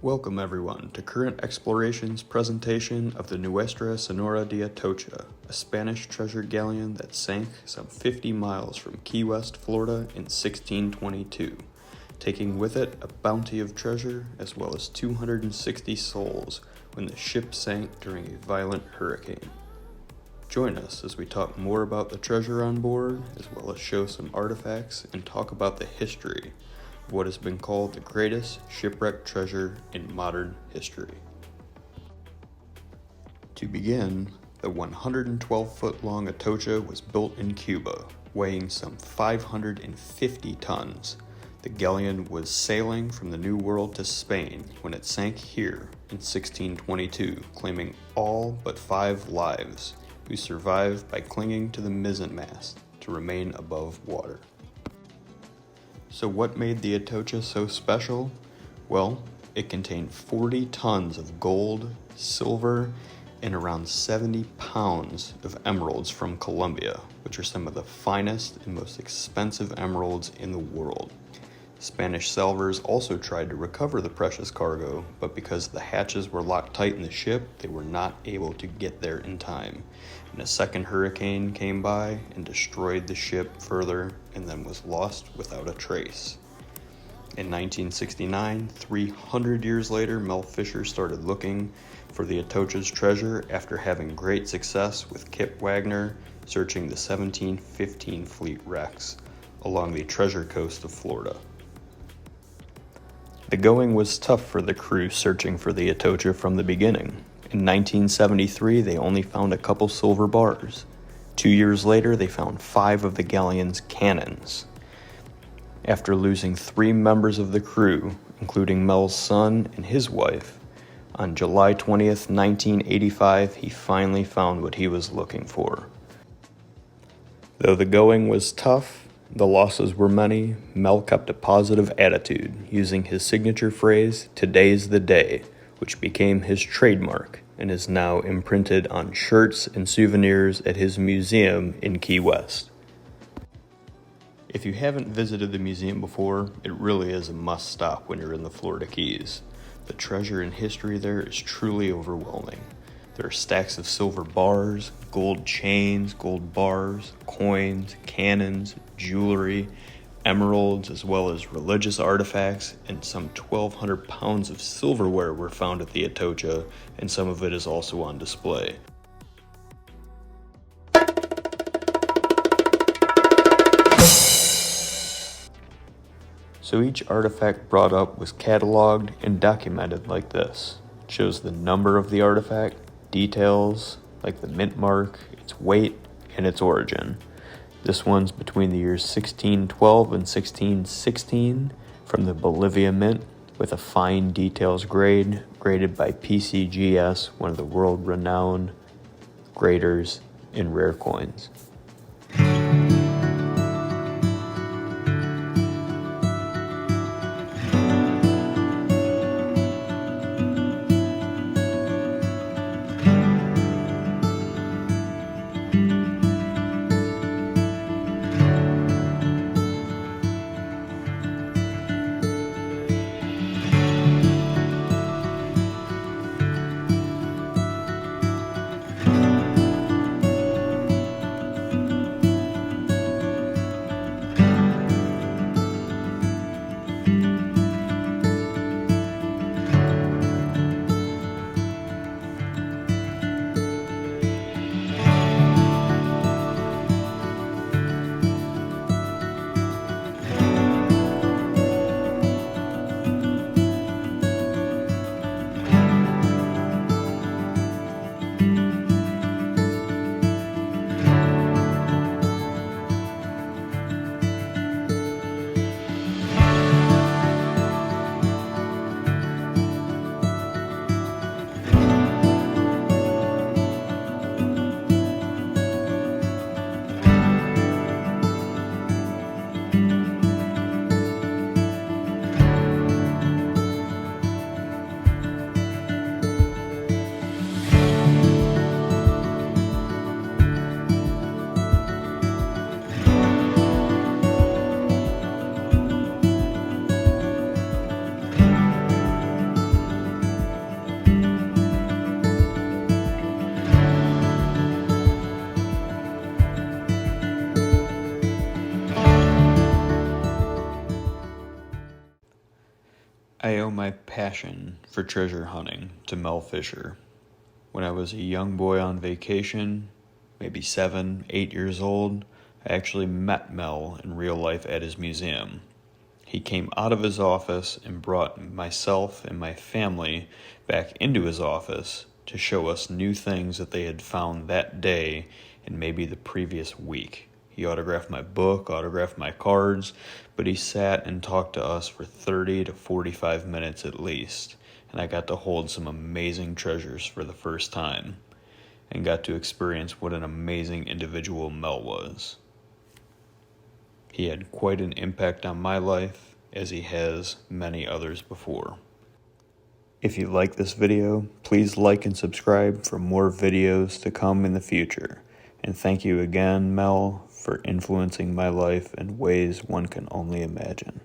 Welcome everyone to Current Exploration's presentation of the Nuestra Señora de Atocha, a Spanish treasure galleon that sank some 50 miles from Key West, Florida in 1622, taking with it a bounty of treasure as well as 260 souls when the ship sank during a violent hurricane. Join us as we talk more about the treasure on board, as well as show some artifacts and talk about the history of what has been called the greatest shipwreck treasure in modern history. To begin, the 112-foot-long Atocha was built in Cuba, weighing some 550 tons. The galleon was sailing from the New World to Spain when it sank here in 1622, claiming all but 5 lives, who survived by clinging to the mizzenmast to remain above water. So what made the Atocha so special? Well, it contained 40 tons of gold, silver, and around 70 pounds of emeralds from Colombia, which are some of the finest and most expensive emeralds in the world. Spanish salvors also tried to recover the precious cargo, but because the hatches were locked tight in the ship, they were not able to get there in time. And a second hurricane came by and destroyed the ship further and then was lost without a trace. In 1969, 300 years later, Mel Fisher started looking for the Atocha's treasure after having great success with Kip Wagner searching the 1715 fleet wrecks along the Treasure Coast of Florida. The going was tough for the crew searching for the Atocha from the beginning. In 1973, they only found a couple silver bars. 2 years later, they found 5 of the galleon's cannons. After losing 3 members of the crew, including Mel's son and his wife, on July 20th, 1985, he finally found what he was looking for. Though the going was tough, the losses were many, Mel kept a positive attitude, using his signature phrase, "Today's the day," which became his trademark and is now imprinted on shirts and souvenirs at his museum in Key West. If you haven't visited the museum before, it really is a must-stop when you're in the Florida Keys. The treasure and history there is truly overwhelming. There are stacks of silver bars, gold chains, gold bars, coins, cannons, jewelry, emeralds, as well as religious artifacts, and some 1,200 pounds of silverware were found at the Atocha, and some of it is also on display. So each artifact brought up was cataloged and documented like this. It shows the number of the artifact, details like the mint mark, its weight, and its origin. This one's between the years 1612 and 1616 from the Bolivia Mint with a fine details grade, graded by PCGS, one of the world-renowned graders in rare coins. I owe my passion for treasure hunting to Mel Fisher. When I was a young boy on vacation, maybe 7, 8 years old, I actually met Mel in real life at his museum. He came out of his office and brought myself and my family back into his office to show us new things that they had found that day and maybe the previous week. He autographed my book, autographed my cards, but he sat and talked to us for 30 to 45 minutes at least, and I got to hold some amazing treasures for the first time and got to experience what an amazing individual Mel was. He had quite an impact on my life, as he has many others before. If you like this video, please like and subscribe for more videos to come in the future. And thank you again, Mel, for influencing my life in ways one can only imagine.